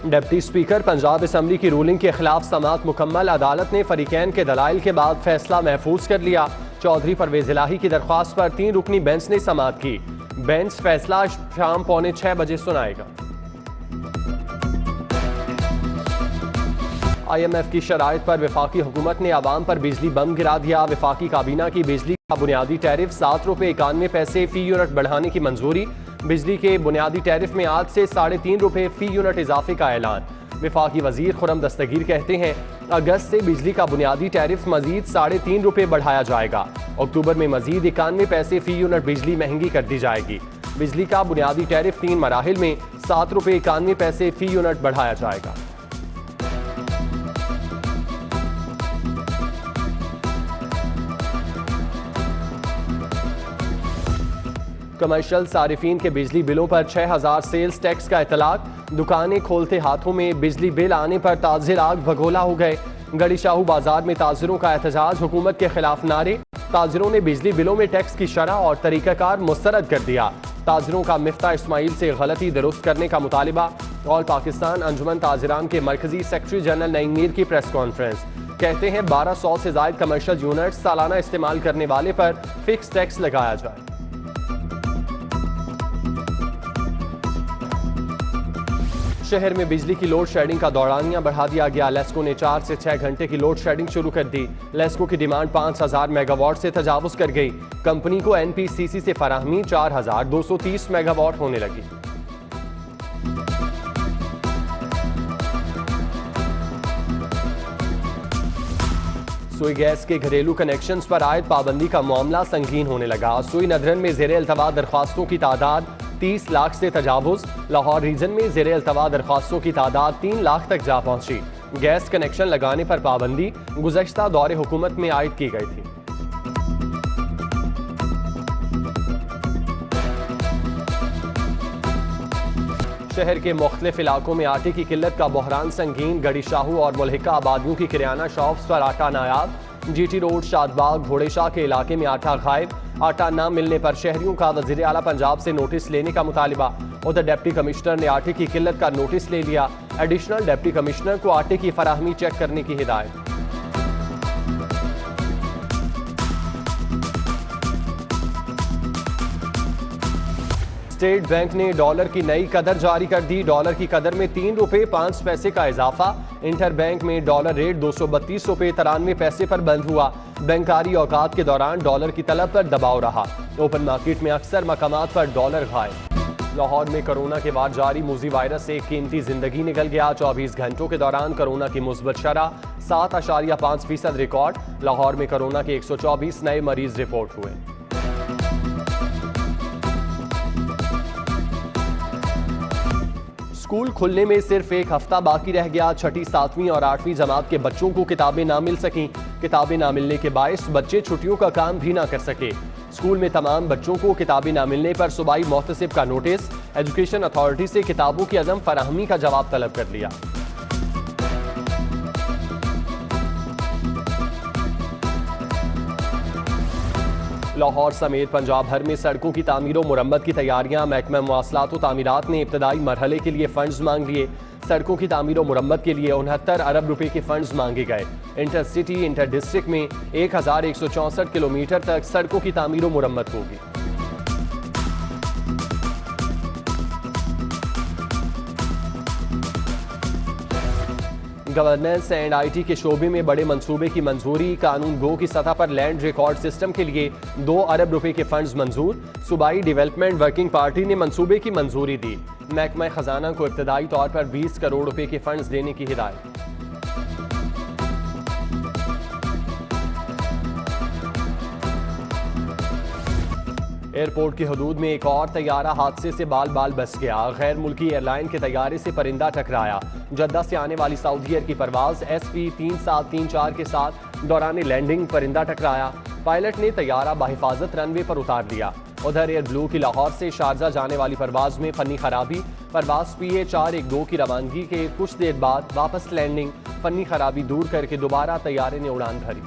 Deputy speaker Punjab assembly की ruling के खिलाफ समाअत मुकम्मल। अदालत ने फरीकैन के दलाइल के बाद फैसला महफूज कर लिया। चौधरी परवेज इलाही की दरख्वास्त पर 3 रुकनी बेंच ने समाअत की। बेंच फैसला शाम 5:45 बजे सुनाएगा। IMF की शराइत पर वफाकी हुकूमत ने आवाम पर बिजली बम गिरा दिया। वफाकी काबीना की बिजली का बुनियादी टैरिफ 7 रुपये 91 पैसे फी यूनिट बढ़ाने की मंजूरी। बिजली के बुनियादी टैरिफ में आज से 3.5 रुपये फी यूनिट इजाफे का ऐलान। वफाकी वजीर खुर्रम दस्तगीर कहते हैं अगस्त से बिजली का बुनियादी टैरिफ मजीद 3.5 रुपये बढ़ाया जाएगा। अक्टूबर में मजीद 91 पैसे फी यूनिट बिजली महंगी कर दी जाएगी। बिजली का बुनियादी टैरिफ 3 मराहिल में 7 रुपये 91 पैसे फी यूनिट बढ़ाया जाएगा। कमर्शियल सारिफीन के बिजली बिलों पर 6000 सेल्स टैक्स का इतलाक। दुकानें खोलते हाथों में बिजली बिल आने पर ताजिर आग भगोला हो गए। गड़ी शाहू बाजार में ताजिरों का एहतजाज, हुकूमत के खिलाफ नारे। ताजिरों ने बिजली बिलों में टैक्स की शरह और तरीकाकार मुस्तरद कर दिया। ताजिरों का मिफ्ता इस्माइल से गलती दुरुस्त करने का मुतालिबा। ऑल पाकिस्तान अंजुमन ताजिरान के मरकजी सेक्रेटरी जनरल नईम मीर की प्रेस कॉन्फ्रेंस। कहते हैं 1200 से ज्यादा कमर्शियल यूनिट सालाना इस्तेमाल करने वाले पर फिक्स टैक्स लगाया जाए। शहर में बिजली की लोड शेडिंग का दौरानिया बढ़ा दिया गया। लेस्को ने 4 से 6 घंटे की लोड शेडिंग शुरू कर दी। लेस्को की डिमांड 5000 मेगावाट से तजावुज कर गई। कंपनी को NPCC से फराहमी 4230 मेगावाट होने लगी। सुई गैस के घरेलू कनेक्शंस पर आयद पाबंदी का मामला संगीन होने लगा। सुई नदरन में ज़ेरे अल्तवा दरख्वास्तों की तादाद 30 लाख से तजावुज। लाहौर रीजन में ज़ेरे अल्तवा दरख्वास्तों की तादाद 3 लाख तक जा पहुंची। गैस कनेक्शन लगाने पर पाबंदी गुज़श्ता दौरे हुकूमत में आयद की गई थी। शहर के मुख्तलिफ इलाकों में आटे की किल्लत का बहरान संगीन। गड़ी शाहू और मुल्हिका आबादियों की किराना शॉप्स पर आटा नायाब। GT रोड, शादबाग, घोड़ेशाह के इलाके में आटा गायब। आटा न मिलने पर शहरियों का वज़ीर आला पंजाब से नोटिस लेने का मुतालिबा। उधर डिप्टी कमिश्नर ने आटे की किल्लत का नोटिस ले लिया। एडिशनल डिप्टी कमिश्नर को आटे की फराहमी चेक करने की हिदायत। स्टेट बैंक ने डॉलर की नई कदर जारी कर दी। डॉलर की कदर में 3 रुपये 5 पैसे का इजाफा। इंटर बैंक में डॉलर रेट 232 रुपये 93 पैसे पर बंद हुआ। बैंकारी औकात के दौरान डॉलर की तलब पर दबाव रहा। ओपन मार्केट में अक्सर मकामात पर डॉलर गायब। लाहौर में कोरोना के बाद जारी मूजी वायरस से कीमती जिंदगी निकल गया। 24 घंटों के दौरान कोरोना की मुस्बत शरह 7.5% रिकॉर्ड। लाहौर में कोरोना के 124 नए मरीज रिपोर्ट हुए। स्कूल खुलने में सिर्फ एक हफ्ता बाकी रह गया। 6ठी, 7वीं और 8वीं जमात के बच्चों को किताबें ना मिल सकीं। किताबें ना मिलने के बायस बच्चे छुट्टियों का काम भी ना कर सके। स्कूल में तमाम बच्चों को किताबें ना मिलने पर सूबाई मोहतसिब का नोटिस। एजुकेशन अथॉरिटी से किताबों की अदम फराहमी का जवाब तलब कर लिया। लाहौर समेत पंजाब भर में सड़कों की तामीर और मुरम्मत की तैयारियां। महकमा मवासलात व तामीरात ने इब्तदाई मरहले के लिए फंड्स मांग लिए। सड़कों की तामीर और मुरम्मत के लिए 69 अरब रुपए के फंड्स मांगे गए। इंटर सिटी, इंटर डिस्ट्रिक्ट में 1164 किलोमीटर तक सड़कों की तामीर और मुरम्मत होगी। गवर्नेंस एंड IT के शोबे में बड़े मंसूबे की मंजूरी। कानून गो की सतह पर लैंड रिकॉर्ड सिस्टम के लिए 2 अरब रुपए के फंड्स मंजूर। सूबाई डेवलपमेंट वर्किंग पार्टी ने मंसूबे की मंजूरी दी। महकमा खजाना को इब्तदाई तौर पर 20 करोड़ रुपए के फंड्स देने की हिदायत। एयरपोर्ट की हदूद में एक और तैयारा हादसे से बाल बाल बच गया। गैर मुल्की एयरलाइन के तैयारे से परिंदा टकराया। जद्दा से आने वाली साउदी एयर की परवाज SP 3734 के साथ दौरान लैंडिंग परिंदा टकराया। पायलट ने तैयारा बाहिफाजत रनवे पर उतार दिया। उधर एयर ब्लू की लाहौर से शारजा जाने वाली परवाज में फनी खराबी। परवाज PA 412 की रवानगी के कुछ देर बाद वापस लैंडिंग। फनी खराबी दूर करके दोबारा तैयारे ने उड़ान भरी।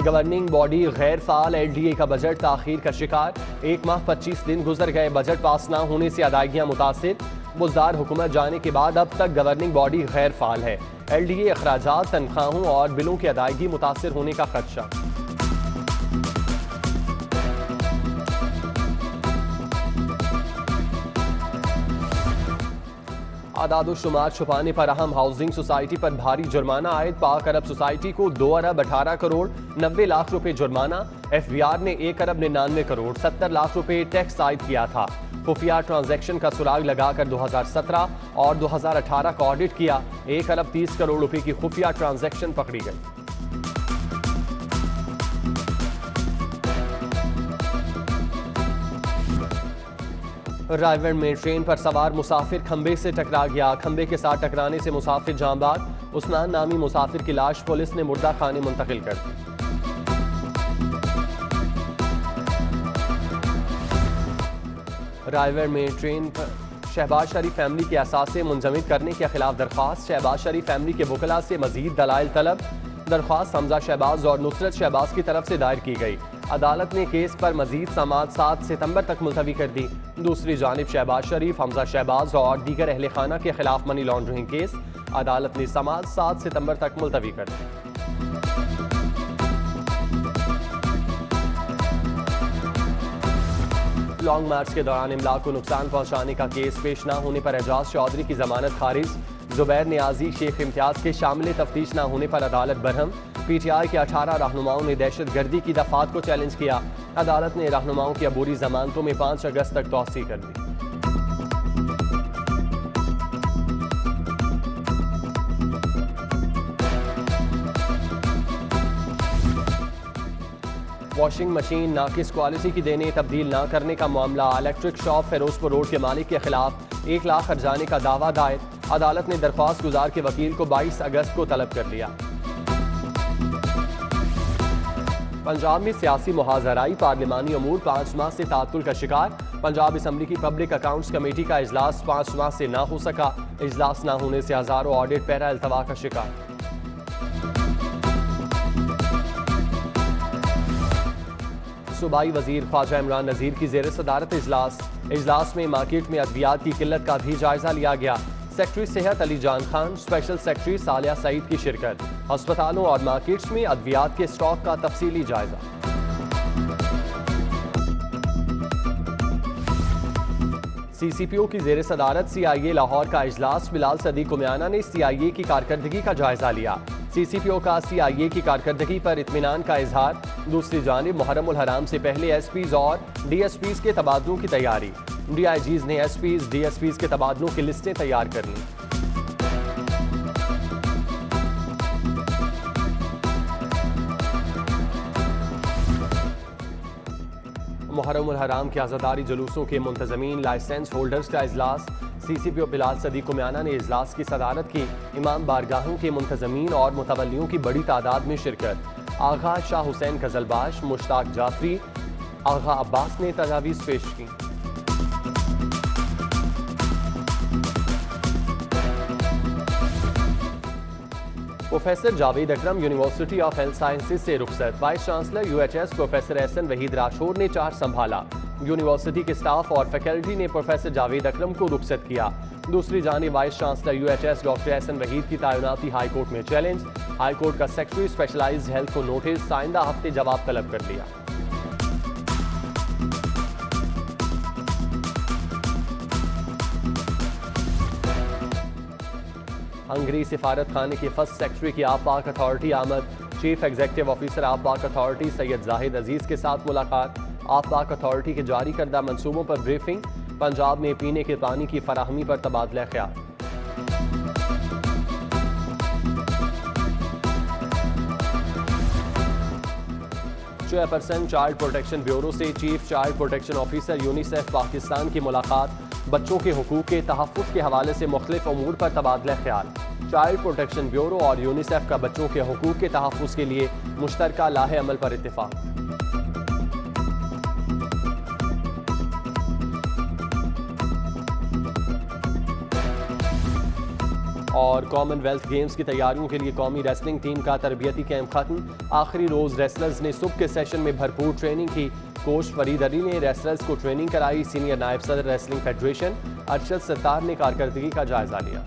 गवर्निंग बॉडी गैर फाल, LDA का बजट ताखीर का शिकार। 1 माह 25 दिन गुजर गए, बजट पास ना होने से अदायगियां मुतासिर। बुजदार हुकूमत जाने के बाद अब तक गवर्निंग बॉडी गैर फाल है। LDA अखराजात, तनख्वाहों और बिलों की अदायगी मुतासिर होने का खदशा। आदाद-ओ-शुमार छुपाने पर अहम हाउसिंग सोसाइटी पर भारी जुर्माना आयद। पाक अरब सोसाइटी को 2 अरब 18 करोड़ 90 लाख रुपए जुर्माना। FBR ने 1 अरब 99 करोड़ 70 लाख रुपए टैक्स आयद किया था। खुफिया ट्रांजैक्शन का सुराग लगाकर 2017 और 2018 का ऑडिट किया। 1 अरब 30 करोड़ रुपए की खुफिया ट्रांजैक्शन पकड़ी गई। रायगढ़ में ट्रेन पर सवार मुसाफिर खंबे से टकरा गया। खंबे के साथ टकराने से मुसाफिर जान बाग। उस्मान नामी मुसाफिर की लाश पुलिस ने मुर्दा खाने मुंतकिल कर दी। रायगढ़ में ट्रेन पर शहबाज शरीफ फैमिली के असासे मुंजमद करने के खिलाफ दरख्वास्त। शहबाज शरीफ फैमिली के वकला से मजीद दलाइल तलब। दरख्वास्त हमजा शहबाज और नुसरत शहबाज की तरफ से दायर की गई। अदालत ने केस पर मजीद समाअत 7 सितंबर तक मुलतवी कर दी। दूसरी जानिब शहबाज शरीफ, हमजा शहबाज और दीगर अहले खाना के खिलाफ मनी लॉन्ड्रिंग केस अदालत ने समाअत 7 सितंबर तक मुलतवी कर दी। लॉन्ग मार्च के दौरान इमला को नुकसान पहुंचाने का केस पेश न होने पर एजाज चौधरी की जमानत खारिज। जुबैर नियाजी, शेख इम्तियाज के शामिल तफ्तीश न होने पर अदालत बरहम। PTI के 18 रहनुमाओं ने दहशत गर्दी की दफात को चैलेंज किया। अदालत ने रहनुमाओं की अबूरी जमानतों में 5 अगस्त तक तौसीह कर दी। वॉशिंग मशीन नाकिस क्वालिटी की देने तब्दील न करने का मामला। इलेक्ट्रिक शॉप फिरोजपुर रोड के मालिक के खिलाफ 1 लाख हर्जाने का दावा दायर। अदालत ने दरख्वास्त गुजार के वकील को 22 अगस्त को तलब कर लिया। पंजाब में सियासी मुहाजराई, पार्लिमानी अमूर 5 माह से तातुल का शिकार। पंजाब असम्बली की पब्लिक अकाउंट्स कमेटी का इजलास 5 माह से ना हो सका। इजलास ना होने से हजारों ऑडिट पैरा अल्तवा का शिकार। सूबाई वजीर ख्वाजा इमरान नजीर की जेर सदारत इजलास में मार्केट में अद्वियात की किल्लत का भी जायजा लिया गया। सेक्रेटरी सेहत अली जान खान, स्पेशल सेक्रेटरी सालिया सईद की शिरकत। अस्पतालों और मार्केट्स में अद्वियात के स्टॉक का तफसीली जायजा। CCPO की जेर सदारत CIA लाहौर का इजलास। बिलाल सदीक उमियाना ने CIA की कारकर्दगी का जायजा लिया। CCPO का CIA की कारकर्दगी पर इत्मीनान का इजहार। दूसरी जानिब मुहर्रम उल हराम से पहले SPs और DSPs के तबादलों की तैयारी। DIGs ने SPs, DSPs के तबादलों की लिस्टें तैयार कर लीं। मुहर्रम उल हराम के आज़ादारी जुलूसों के मुंतज़मीन लाइसेंस होल्डर्स का इजलास। CCPO बिलाल सदीक उमियाना ने इजलास की सदारत की। इमाम बारगाहों के मुंतज़मीन और मुतवल्लियों की बड़ी तादाद में शिरकत। आगा शाह हुसैन गजलबाश, मुश्ताक जाफरी, आगा अब्बास ने तजावीज़ पेश की। Professor Javed Akram university of health sciences से रुखसत। Vice chancellor UHS professor Ehsan Waheed Rathore ने चार्ज संभाला। यूनिवर्सिटी के स्टाफ और फैकल्टी ने प्रोफेसर जावेद अकरम को रुखसत किया। दूसरी जानिब vice chancellor UHS doctor Ehsan Waheed की तैनाती हाईकोर्ट में चैलेंज। हाईकोर्ट का सेक्रेटरी स्पेशलाइज्ड हेल्थ को नोटिस, आइंदा हफ्ते जवाब तलब कर लिया। हंगरी सिफारत खाने के फर्स्ट सेक्रेटरी की आपाक अथॉरिटी आमद। चीफ एग्जीक्यूटिव ऑफिसर आपाक अथॉरिटी सैयद जाहिद अजीज के साथ मुलाकात। आपाक अथॉरिटी के जारी करदा मंसूबों पर ब्रीफिंग। पंजाब में पीने के पानी की फराहमी पर तबादला ख्याल। चेयरपर्सन चाइल्ड प्रोटेक्शन ब्यूरो से chief child protection officer UNICEF Pakistan की मुलाकात। बच्चों के हुकूक के तहफ़्फ़ुज़ के हवाले से मुख्तलिफ अमूर पर तबादला ख्याल। चाइल्ड प्रोटेक्शन ब्यूरो और यूनिसेफ का बच्चों के हुकूक के तहफ़्फ़ुज़ के लिए मुश्तरका लाहे अमल पर इत्तेफाक। और कॉमनवेल्थ गेम्स की तैयारियों के लिए कौमी रेसलिंग टीम का तरबियती कैंप खत्म। आखिरी रोज रेसलर्स ने सुबह के सेशन में भरपूर ट्रेनिंग की। कोच फरीद अली ने रेसलर्स को ट्रेनिंग कराई। सीनियर नायब सदर रेसलिंग फेडरेशन अरशद सत्तार ने कारकर्दगी का जायजा लिया।